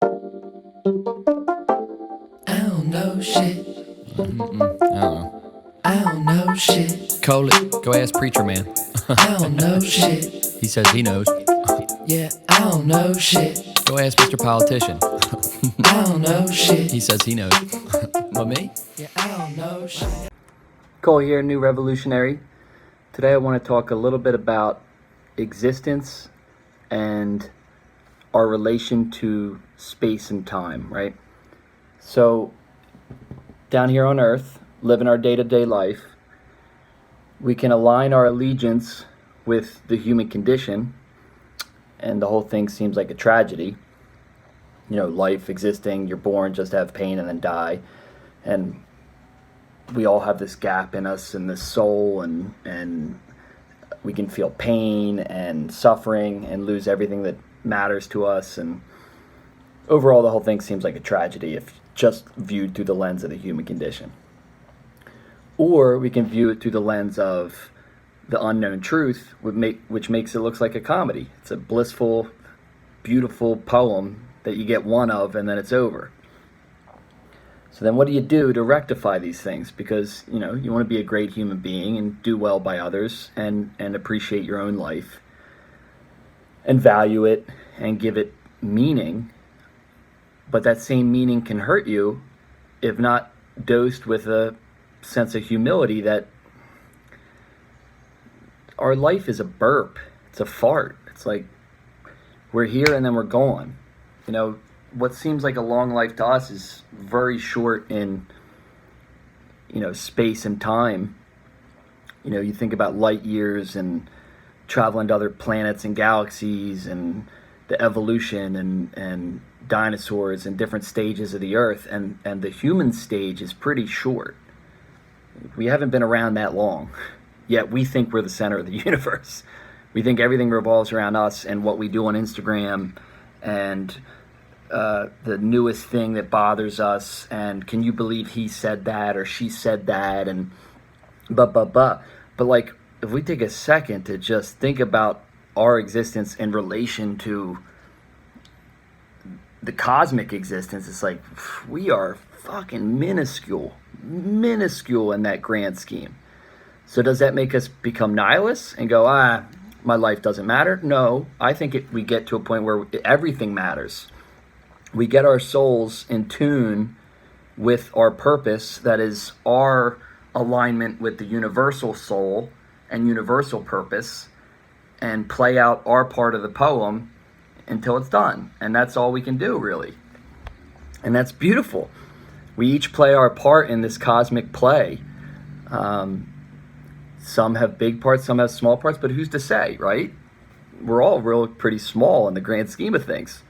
I don't know shit. I don't know. I don't know shit. Coley, go ask Preacher Man. I don't know shit. He says he knows. Yeah, I don't know shit. Go ask Mr. Politician. I don't know shit. He says he knows. But me? Yeah, I don't know shit. Coley here, New Revolutionary. Today I want to talk a little bit about existence and our relation to space and time, right? So, down here on Earth, living our day-to-day life, we can align our allegiance with the human condition, and the whole thing seems like a tragedy. You know, life existing, you're born just to have pain and then die, and we all have this gap in us and this soul, and we can feel pain and suffering and lose everything that matters to us, and overall the whole thing seems like a tragedy if just viewed through the lens of the human condition. Or we can view it through the lens of the unknown truth, which makes it look like a comedy. It's a blissful, beautiful poem that you get one of and then it's over. So then what do you do to rectify these things? Because, you know, you want to be a great human being and do well by others and appreciate your own life and value it and give it meaning. But that same meaning can hurt you if not dosed with a sense of humility that our life is a burp. It's a fart. It's like we're here and then we're gone. You know, what seems like a long life to us is very short in, you know, space and time. You know, you think about light years and traveling to other planets and galaxies and the evolution and dinosaurs and different stages of the earth, and the human stage is pretty short. We haven't been around that long, yet we think we're the center of the universe. We think everything revolves around us and what we do on Instagram and the newest thing that bothers us, and can you believe he said that or she said that, and but like, if we take a second to just think about our existence in relation to the cosmic existence, it's like we are fucking minuscule in that grand scheme. So does that make us become nihilists and go, my life doesn't matter? No, I think we get to a point where everything matters. We get our souls in tune with our purpose, that is our alignment with the universal soul and universal purpose, and play out our part of the poem until it's done. And that's all we can do, really. And that's beautiful. We each play our part in this cosmic play. Some have big parts, some have small parts, but who's to say, right? We're all real pretty small in the grand scheme of things.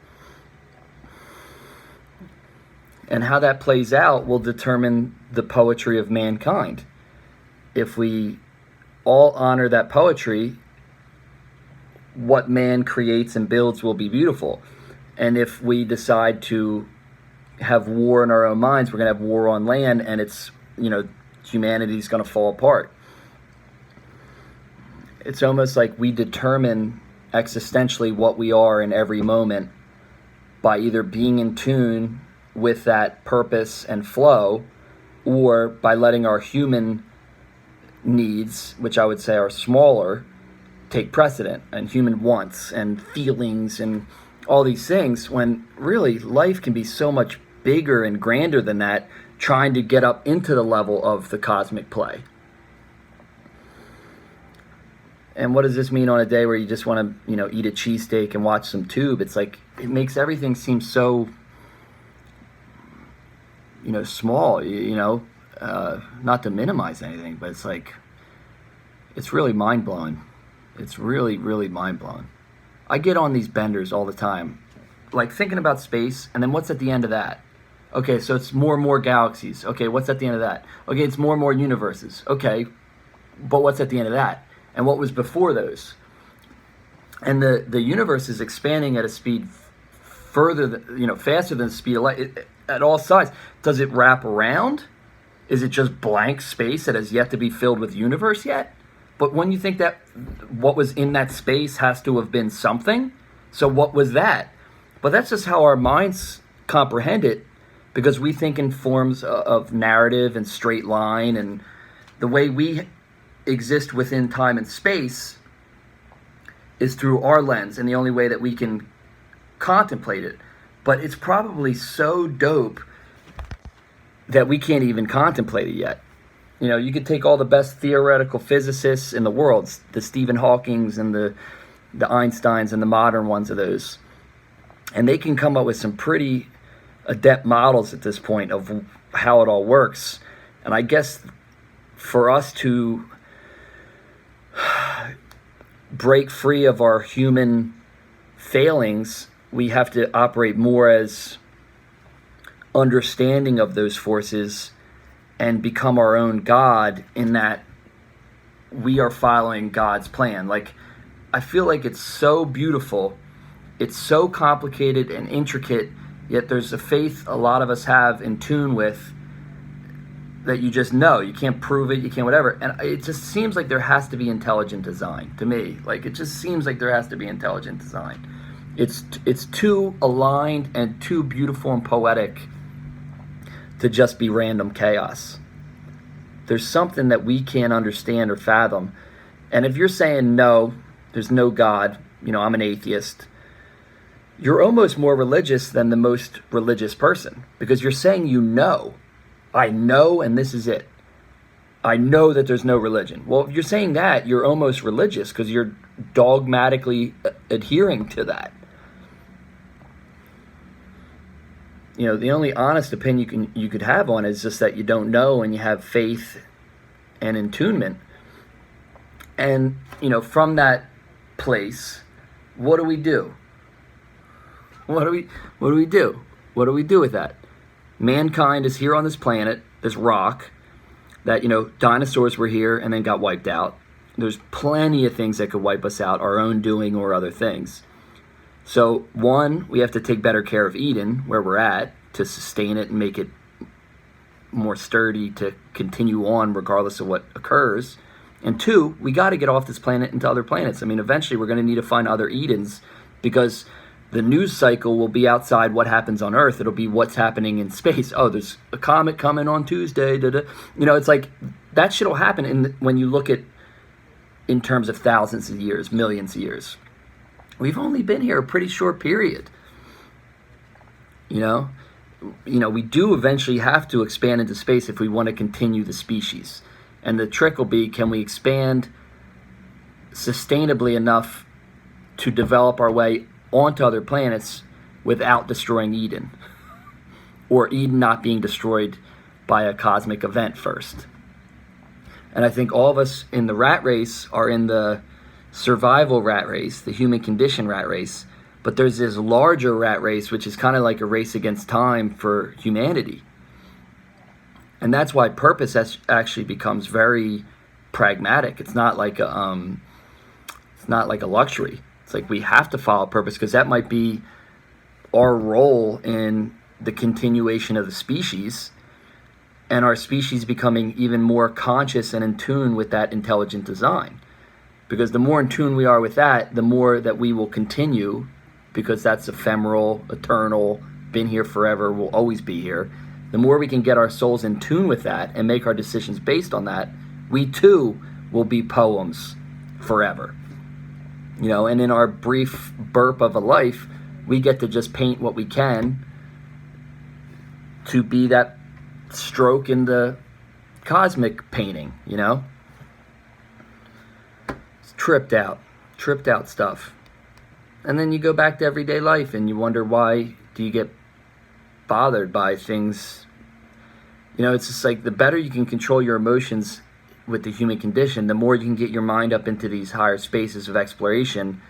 And how that plays out will determine the poetry of mankind. If we all honor that poetry, what man creates and builds will be beautiful. And if we decide to have war in our own minds, we're going to have war on land, and it's, you know, humanity's going to fall apart. It's almost like we determine existentially what we are in every moment by either being in tune with that purpose and flow, or by letting our human needs, which I would say are smaller, take precedent, and human wants and feelings and all these things, when really life can be so much bigger and grander than that, trying to get up into the level of the cosmic play. And what does this mean on a day where you just want to, you know, eat a cheesesteak and watch some tube? It's like, it makes everything seem so, you know, small, you know, not to minimize anything, but it's like, it's really mind-blowing. It's really, really mind-blowing. I get on these benders all the time, like thinking about space, and then what's at the end of that? Okay, so it's more and more galaxies. Okay, what's at the end of that? Okay, it's more and more universes. Okay, but what's at the end of that? And what was before those? And the universe is expanding at a speed further, you know, faster than the speed of light at all sides. Does it wrap around? Is it just blank space that has yet to be filled with universe yet? But when you think that what was in that space has to have been something, so what was that? But that's just how our minds comprehend it, because we think in forms of narrative and straight line, and the way we exist within time and space is through our lens, and the only way that we can contemplate it. But it's probably so dope that we can't even contemplate it yet. You could take all the best theoretical physicists in the world, the Stephen Hawkings and the Einsteins and the modern ones of those, and they can come up with some pretty adept models at this point of how it all works. And I guess for us to break free of our human failings, we have to operate more as understanding of those forces and become our own God, in that we are following God's plan. Like, I feel like it's so beautiful, it's so complicated and intricate, yet there's a faith a lot of us have in tune with that you just know. You can't prove it, you can't whatever. And it just seems like there has to be intelligent design to me. Like, it just seems like there has to be intelligent design. It's too aligned and too beautiful and poetic to just be random chaos. There's something that we can't understand or fathom. And if you're saying no, there's no God, I'm an atheist, you're almost more religious than the most religious person, because you're saying I know, and this is it. I know that there's no religion. Well, if you're saying that, you're almost religious, because you're dogmatically adhering to that. The only honest opinion you could have on it is just that you don't know, and you have faith and attunement. And, from that place, what do we do? What do we do? What do we do with that? Mankind is here on this planet, this rock, that, dinosaurs were here and then got wiped out. There's plenty of things that could wipe us out, our own doing or other things. So, one, we have to take better care of Eden, where we're at, to sustain it and make it more sturdy to continue on regardless of what occurs. And two, we got to get off this planet into other planets. I mean, eventually we're going to need to find other Edens, because the news cycle will be outside what happens on Earth. It'll be what's happening in space. Oh, there's a comet coming on Tuesday. It's like that shit will happen when you look at in terms of thousands of years, millions of years. We've only been here a pretty short period. We do eventually have to expand into space if we want to continue the species. And the trick will be, can we expand sustainably enough to develop our way onto other planets without destroying Eden, or Eden not being destroyed by a cosmic event first. And I think all of us in the rat race are in the survival rat race, the human condition rat race, but there's this larger rat race, which is kind of like a race against time for humanity. And that's why purpose actually becomes very pragmatic. It's not like a luxury. It's like we have to follow purpose, because that might be our role in the continuation of the species, and our species becoming even more conscious and in tune with that intelligent design. Because the more in tune we are with that, the more that we will continue, because that's ephemeral, eternal, been here forever, will always be here. The more we can get our souls in tune with that and make our decisions based on that, we too will be poems forever. And in our brief burp of a life, we get to just paint what we can to be that stroke in the cosmic painting, It's tripped out stuff. And then you go back to everyday life and you wonder, why do you get bothered by things? It's just like, the better you can control your emotions with the human condition, the more you can get your mind up into these higher spaces of exploration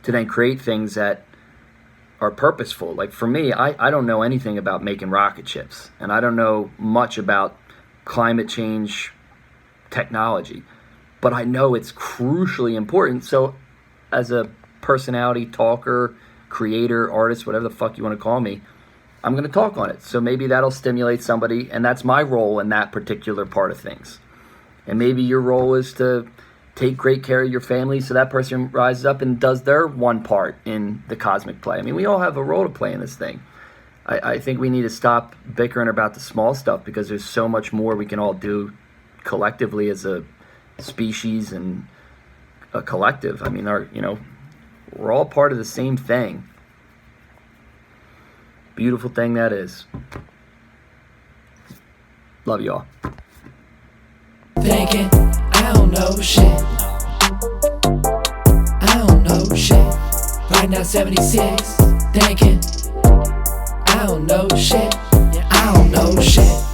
to then create things that are purposeful. Like for me, I don't know anything about making rocket ships, and I don't know much about climate change technology, but I know it's crucially important. So as a personality, talker, creator, artist, whatever the fuck you want to call me, I'm going to talk on it. So maybe that'll stimulate somebody, and that's my role in that particular part of things. And maybe your role is to take great care of your family so that person rises up and does their one part in the cosmic play. I mean, we all have a role to play in this thing. I think we need to stop bickering about the small stuff, because there's so much more we can all do collectively as a species and a collective. I mean, we're all part of the same thing. Beautiful thing that is. Love you all. Thinking, I don't know shit. I don't know shit. Right now 76. Thinking, I don't know shit. Yeah, I don't know shit.